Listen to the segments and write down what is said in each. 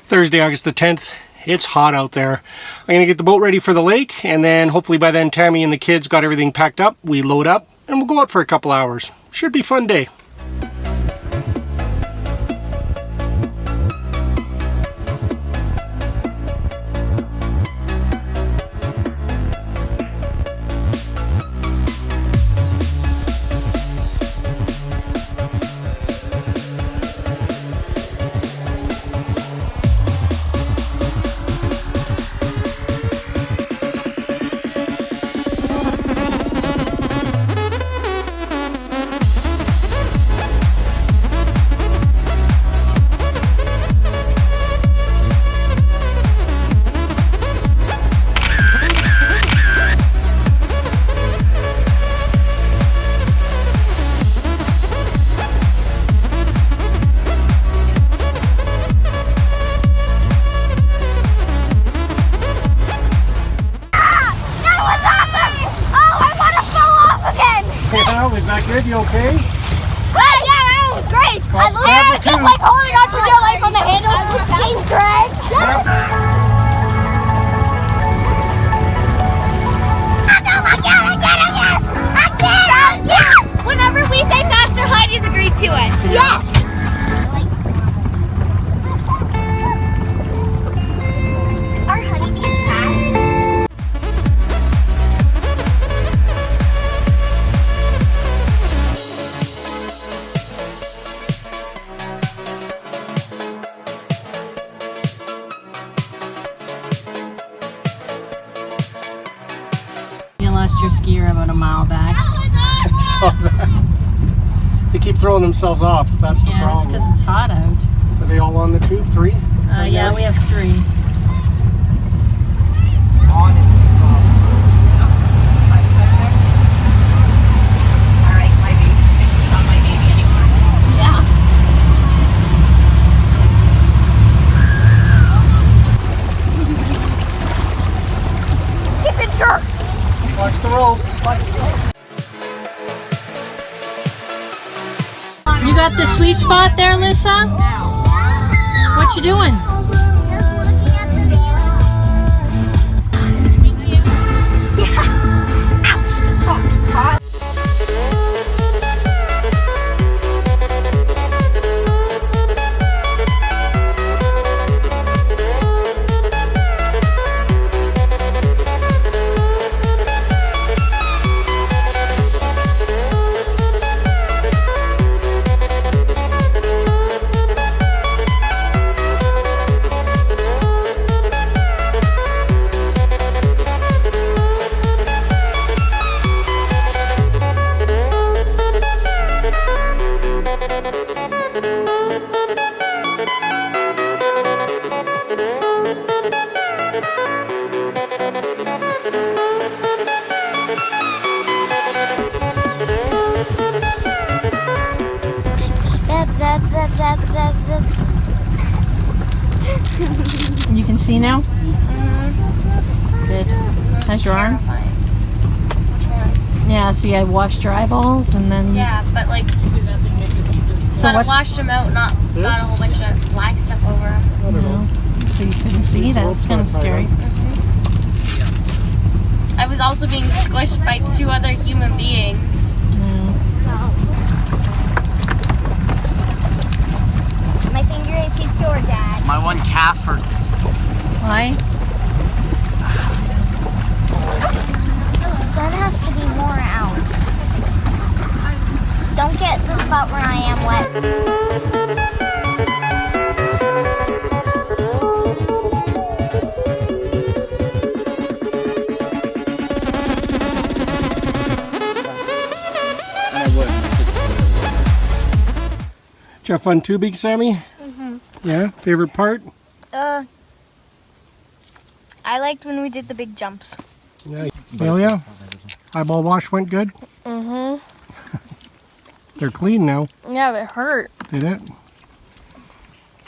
Thursday, August the 10th. It's hot out there. I'm going to get the boat ready for the lake, and then hopefully by then Tammy and the kids got everything packed up. We load up, and we'll go out for a couple hours. Should be a fun day. Is that good? You okay? Yeah, that was great. I love it. Just like holding on for dear life on the handles being dragged. Whenever we say faster, Heidi's agreed to it. Yes. Are honeybees fat? Your skier about a mile back. I saw that. They keep throwing themselves off. That's the problem. Yeah, it's because it's hot out. Are they all on the tube? 3? Yeah, we have 3. Alright, my baby's fishing on my baby anymore. Yeah. Keep it jerk. Watch the rope. You got the sweet spot there, Lissa? What you doing? Zap, zap, zap, zap, zap. You can see now? Good. How's your arm? Yeah, so you had washed your eyeballs and then... Yeah, but like, So I washed them out, not got a whole bunch of black stuff over them. No. So you couldn't see? That's kind of scary. I was also being squished by 2 other human beings. Yeah. My finger is secure, Dad. My one calf hurts. Why? The sun has to be more out. Don't get the spot where I am wet. Did you have fun tubing, Sammy? Yeah? Favorite part? I liked when we did the big jumps. Yeah. Oh yeah? Eyeball wash went good? They're clean now. Yeah, but it hurt. Did it?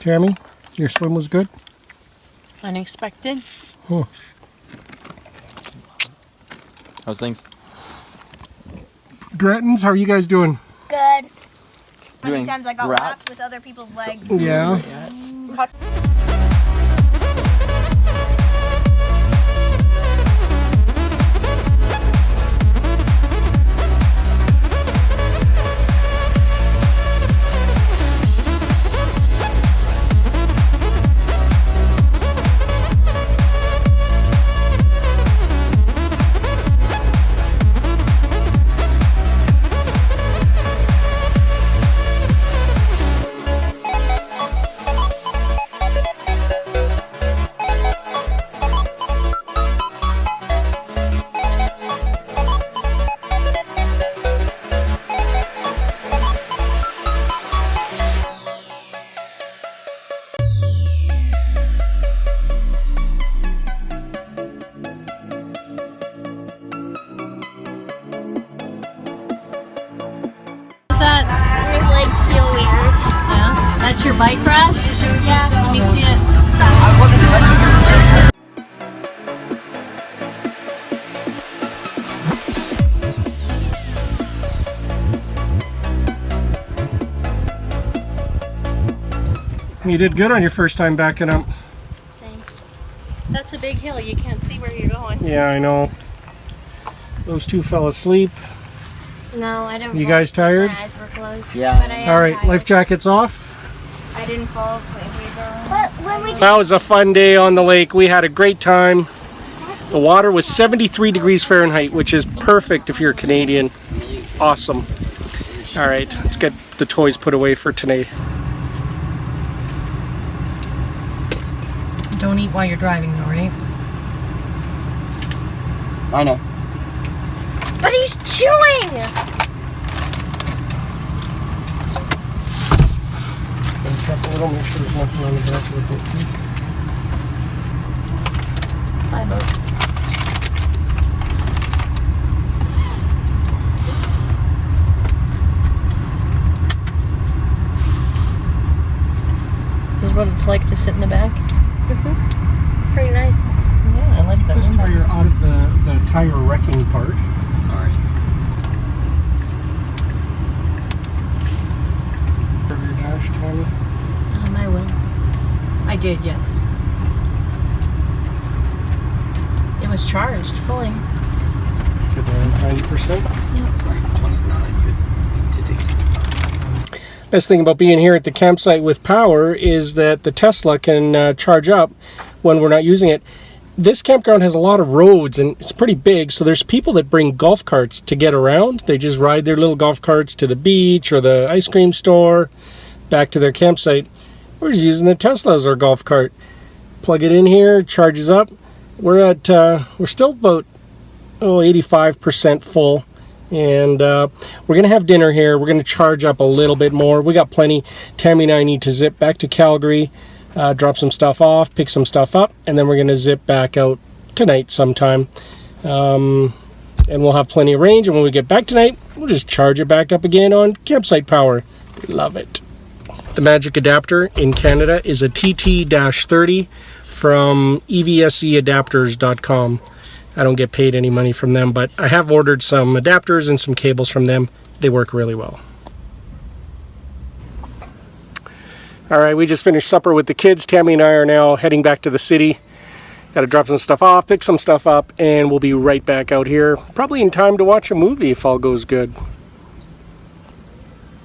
Tammy, your swim was good? Unexpected. Oh. How's things? Gretens, how are you guys doing? Good. How many Doing times I got great. wrapped with other people's legs. Yeah. That's your bike crash? Yeah. Let me see it. I wasn't touching your You did good on your first time backing up. Thanks. That's a big hill. You can't see where you're going. Yeah, I know. Those two fell asleep. No, I didn't. You fall guys asleep. tired? My eyes were closed. Yeah. But I am All right, tired. life jackets off. I didn't fall asleep either. But when we That was a fun day on the lake. We had a great time. The water was 73 degrees Fahrenheit, which is perfect if you're Canadian. Awesome. All right, let's get the toys put away for tonight. Don't eat while you're driving though, right? I know. But he's chewing! Check a little, make sure there's nothing on the back of the boat. Bye, boat. This is what it's like to sit in the back. Pretty nice. Yeah, I like that. This tire out of the tire wrecking part. Sorry. Of your dash, Tammy. I will. I did, yes. It was charged fully. To the 90%. 29 could speak to taste. Best thing about being here at the campsite with power is that the Tesla can charge up when we're not using it. This campground has a lot of roads and it's pretty big, so there's people that bring golf carts to get around. They just ride their little golf carts to the beach or the ice cream store, back to their campsite. We're just using the Tesla as our golf cart. Plug it in here, charges up. We're still about 85% full. And we're going to have dinner here. We're going to charge up a little bit more. We got plenty. Tammy and I need to zip back to Calgary, drop some stuff off, pick some stuff up, and then we're going to zip back out tonight sometime. And we'll have plenty of range. And when we get back tonight, we'll just charge it back up again on campsite power. Love it. The magic adapter in Canada is a TT-30 from evseadapters.com. I don't get paid any money from them, but I have ordered some adapters and some cables from them. They work really well. All right, we just finished supper with the kids. Tammy and I are now heading back to the city. Got to drop some stuff off, pick some stuff up, and we'll be right back out here. Probably in time to watch a movie if all goes good.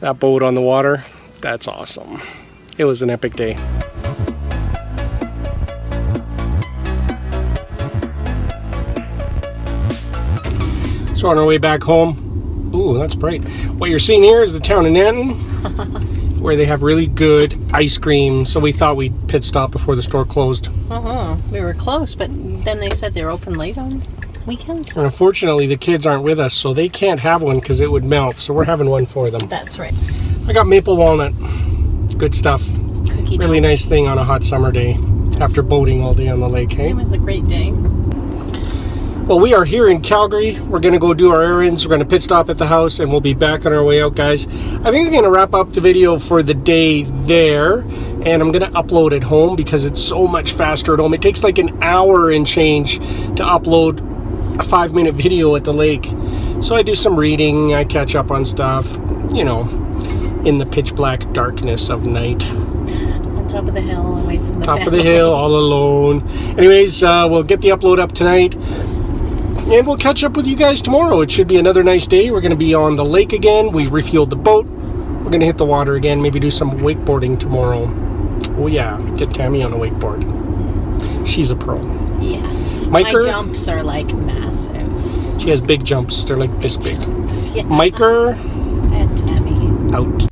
That boat on the water, that's awesome. It was an epic day. So on our way back home, ooh, that's bright. What you're seeing here is the town of Nanton, where they have really good ice cream. So we thought we'd pit stop before the store closed. We were close, but then they said they're open late on weekends. And unfortunately, the kids aren't with us, so they can't have one because it would melt. So we're having one for them. That's right. I got maple walnut. Good stuff. Cookie Really dough. nice thing on a hot summer day after boating all day on the lake, hey? It was a great day. Well, we are here in Calgary. We're going to go do our errands. We're going to pit stop at the house, and we'll be back on our way out, guys. I think I'm going to wrap up the video for the day there, and I'm going to upload at home because it's so much faster at home. It takes like an hour and change to upload a 5-minute video at the lake. So I do some reading, I catch up on stuff, you know, in the pitch black darkness of night. On top of the hill, away from the Top of family. the hill, all alone. Anyways, we'll get the upload up tonight. And we'll catch up with you guys tomorrow. It should be another nice day. We're going to be on the lake again. We refueled the boat. We're going to hit the water again. Maybe do some wakeboarding tomorrow. Oh yeah, get Tammy on a wakeboard. She's a pro. Yeah. Miker, My jumps are like massive. she has big jumps. They're like this big. Jumps, yeah. Miker, And Tammy. out.